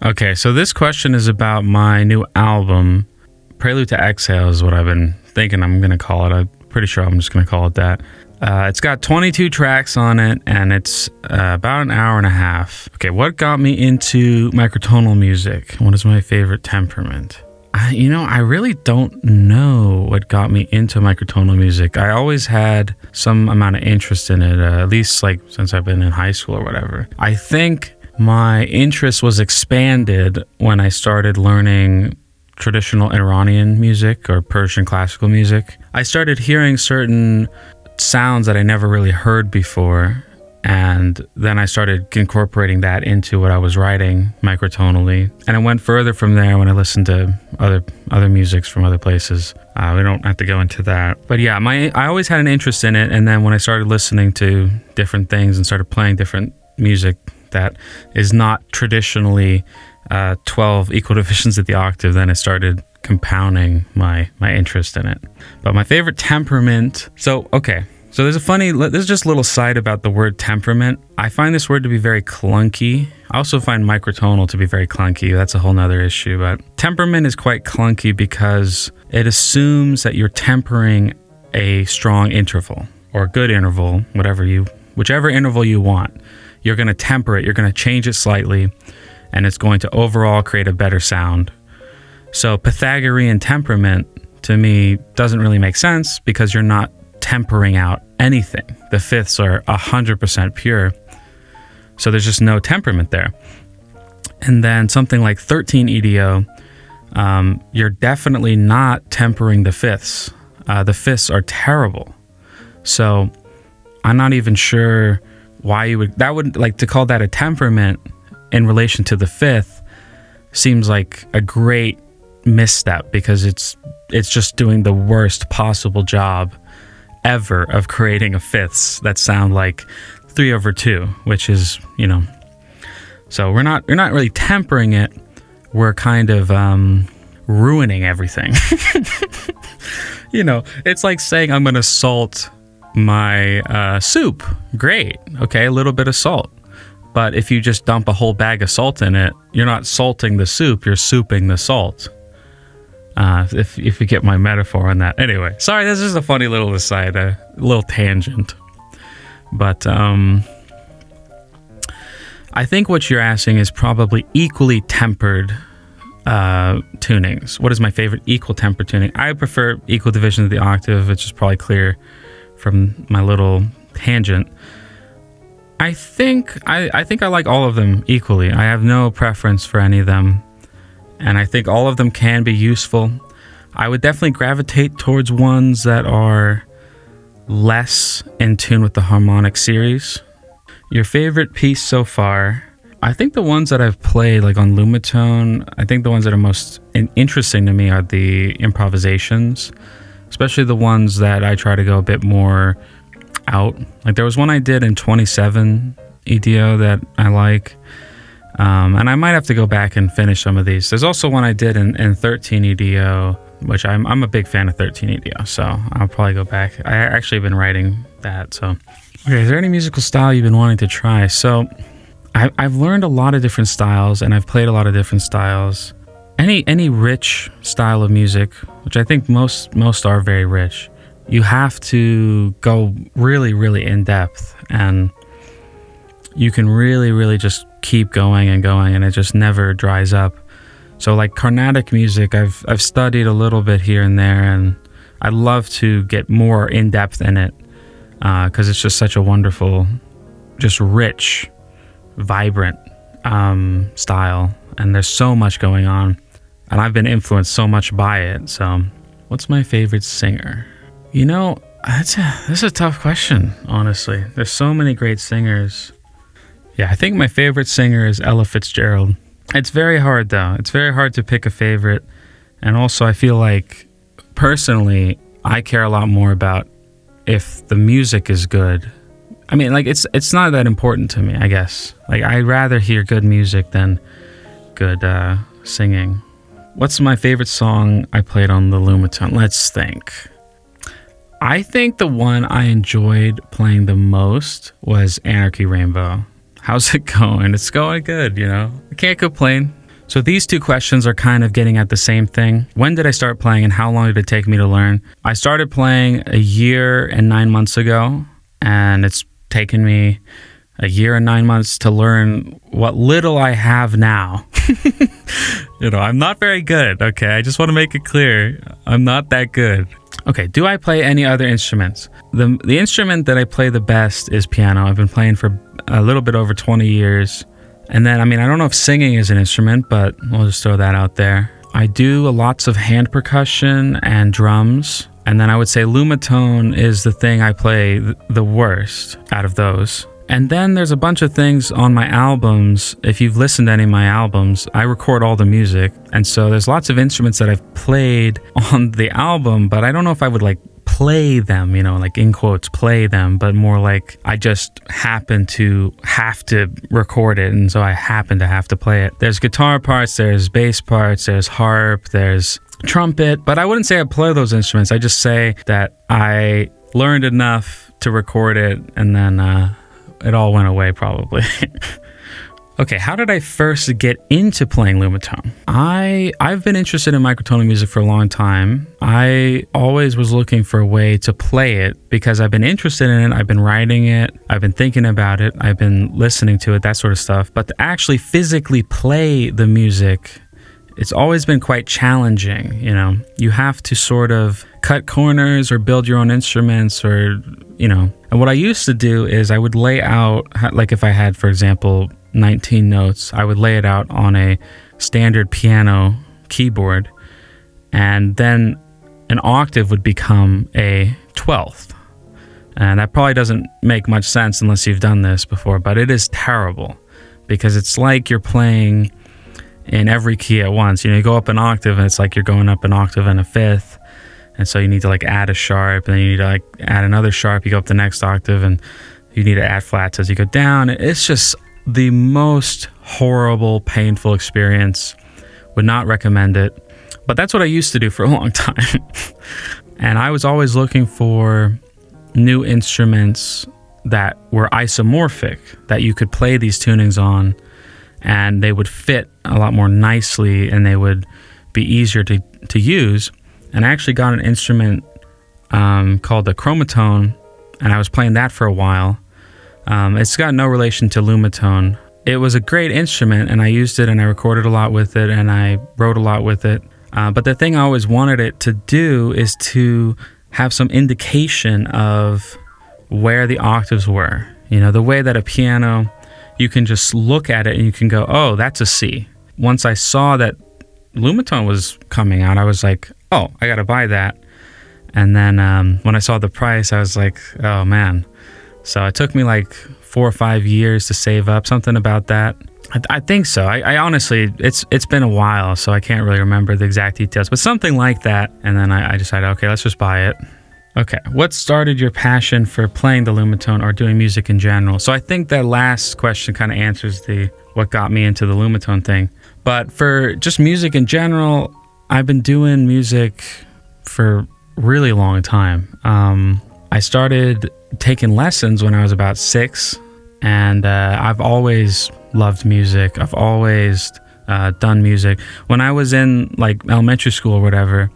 Okay, so this question is about my new album. Prelude to Exhale is what I've been thinking I'm going to call it. I'm pretty sure I'm just going to call it that. It's got 22 tracks on it, and it's about an hour and a half. Okay, what got me into microtonal music? What is my favorite temperament? I really don't know what got me into microtonal music. I always had some amount of interest in it, at least like since I've been in high school or whatever. I think my interest was expanded when I started learning traditional Iranian music or Persian classical music. I started hearing certain sounds that I never really heard before, and then I started incorporating that into what I was writing microtonally. And it went further from there when I listened to other musics from other places. We don't have to go into that. But yeah, I always had an interest in it, and then when I started listening to different things and started playing different music that is not traditionally 12 equal divisions of the octave, then it started compounding my interest in it. But my favorite temperament, so there's just a little side about the word temperament. I find this word to be very clunky. I also find microtonal to be very clunky. That's a whole nother issue. But temperament is quite clunky because it assumes that you're tempering a strong interval or a good interval, whichever interval you want. You're going to temper it. You're going to change it slightly, and it's going to overall create a better sound. So Pythagorean temperament, to me, doesn't really make sense because you're not tempering out anything. The fifths are 100% pure. So there's just no temperament there. And then something like 13 EDO, you're definitely not tempering the fifths. The fifths are terrible. So I'm not even sure why you would to call that a temperament in relation to the fifth seems like a great misstep because it's just doing the worst possible job ever of creating a fifths that sound like 3/2, which is, so we're not really tempering it. We're kind of ruining everything. It's like saying I'm going to salt my soup. Great. Okay, a little bit of salt. But if you just dump a whole bag of salt in it, you're not salting the soup, you're souping the salt. If you get my metaphor on that. Anyway, sorry, this is a funny little aside, a little tangent. But I think what you're asking is probably equally tempered tunings. What is my favorite equal temper tuning? I prefer equal division of the octave, which is probably clear from my little tangent. I think I like all of them equally. I have no preference for any of them. And I think all of them can be useful. I would definitely gravitate towards ones that are less in tune with the harmonic series. Your favorite piece so far? I think the ones that I've played, like on Lumitone, I think the ones that are most interesting to me are the improvisations, especially the ones that I try to go a bit more out. Like there was one I did in 27 EDO that I like. And I might have to go back and finish some of these. There's also one I did in 13 EDO, which I'm a big fan of 13 EDO, so I'll probably go back. I actually have been writing that. So, okay, is there any musical style you've been wanting to try? So, I've learned a lot of different styles, and I've played a lot of different styles. Any rich style of music, which I think most are very rich, you have to go really, really in depth, and you can really, really just keep going, and it just never dries up. So like Carnatic music, I've studied a little bit here and there, and I'd love to get more in depth in it because it's just such a wonderful, just rich, vibrant style, and there's so much going on, and I've been influenced so much by it. So what's my favorite singer? This is a tough question, honestly. There's so many great singers. Yeah, I think my favorite singer is Ella Fitzgerald. It's very hard, though. It's very hard to pick a favorite. And also, I feel like, personally, I care a lot more about if the music is good. I mean, like, it's not that important to me, I guess. Like, I'd rather hear good music than good singing. What's my favorite song I played on the Lumitone? Let's think. I think the one I enjoyed playing the most was Anarchy Rainbow. How's it going? It's going good, I can't complain. So these two questions are kind of getting at the same thing. When did I start playing and how long did it take me to learn? I started playing a year and 9 months ago, and it's taken me a year and 9 months to learn what little I have now. I'm not very good, okay? I just want to make it clear. I'm not that good. Okay, do I play any other instruments? The instrument that I play the best is piano. I've been playing for a little bit over 20 years. And then, I don't know if singing is an instrument, but we'll just throw that out there. I do lots of hand percussion and drums. And then I would say Lumatone is the thing I play the worst out of those. And then there's a bunch of things on my albums. If you've listened to any of my albums, I record all the music. And so there's lots of instruments that I've played on the album, but I don't know if I would play them, like in quotes, play them, but more like I just happen to have to record it. And so I happen to have to play it. There's guitar parts, there's bass parts, there's harp, there's trumpet, but I wouldn't say I play those instruments. I just say that I learned enough to record it, and then it all went away probably. Okay, how did I first get into playing Lumatone? I've been interested in microtonal music for a long time. I always was looking for a way to play it because I've been interested in it, I've been writing it, I've been thinking about it, I've been listening to it, that sort of stuff. But to actually physically play the music, it's always been quite challenging. You have to sort of cut corners or build your own instruments or, And what I used to do is I would lay out, like if I had, for example, 19 notes, I would lay it out on a standard piano keyboard, and then an octave would become a 12th. And that probably doesn't make much sense unless you've done this before, but it is terrible because it's like you're playing in every key at once. You go up an octave and it's like you're going up an octave and a fifth. And so you need to add a sharp, and then you need to add another sharp. You go up the next octave and you need to add flats as you go down. It's just the most horrible, painful experience. Would not recommend it. But that's what I used to do for a long time. And I was always looking for new instruments that were isomorphic, that you could play these tunings on, and they would fit a lot more nicely, and they would be easier to use. And I actually got an instrument called the Chromatone, and I was playing that for a while. It's got no relation to Lumatone. It was a great instrument, and I used it, and I recorded a lot with it, and I wrote a lot with it. But the thing I always wanted it to do is to have some indication of where the octaves were. The way that a piano, you can just look at it and you can go, oh, that's a C. Once I saw that Lumatone was coming out, I was like, oh, I got to buy that. And then when I saw the price, I was like, oh, man. So it took me 4 or 5 years to save up, something about that. I think so. I honestly, it's been a while, so I can't really remember the exact details, but something like that. And then I decided, okay, let's just buy it. Okay, what started your passion for playing the Lumatone or doing music in general? So I think that last question kind of answers what got me into the Lumatone thing. But for just music in general, I've been doing music for a really long time. I started taking lessons when I was about 6, and I've always loved music. I've always done music. When I was in elementary school or whatever,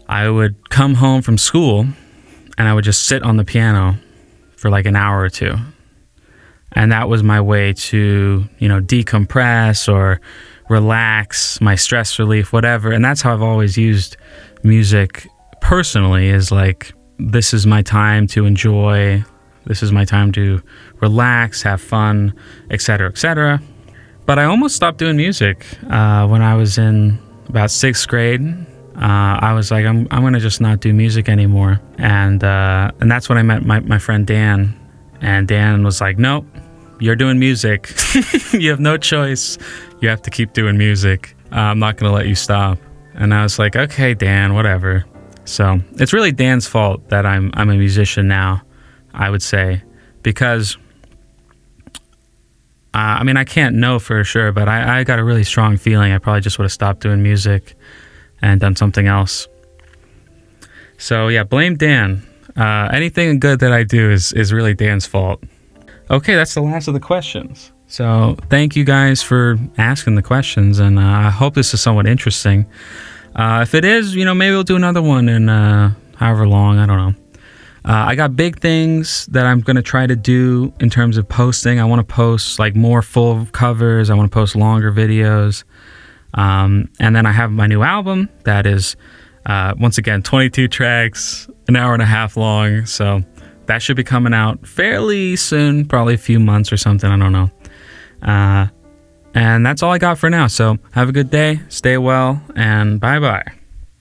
I would come home from school and I would just sit on the piano for an hour or two. And that was my way to, decompress or relax, my stress relief, whatever. And that's how I've always used music personally, is this is my time to enjoy, this is my time to relax, have fun, etc., etc. But I almost stopped doing music when I was in about 6th grade. I was like, I'm going to just not do music anymore. And that's when I met my friend Dan. And Dan was like, nope, you're doing music. You have no choice. You have to keep doing music. I'm not going to let you stop. And I was like, okay, Dan, whatever. So it's really Dan's fault that I'm a musician now, I would say, because I can't know for sure, but I got a really strong feeling I probably just would have stopped doing music and done something else. So yeah, blame Dan. Anything good that I do is really Dan's fault. Okay, that's the last of the questions. So thank you guys for asking the questions, and I hope this is somewhat interesting. If it is, maybe we'll do another one in however long, I don't know. I got big things that I'm going to try to do in terms of posting. I want to post like more full covers. I want to post longer videos. And then I have my new album that is, once again, 22 tracks, an hour and a half long. So that should be coming out fairly soon, probably a few months or something. I don't know. And that's all I got for now. So have a good day, stay well, and bye-bye.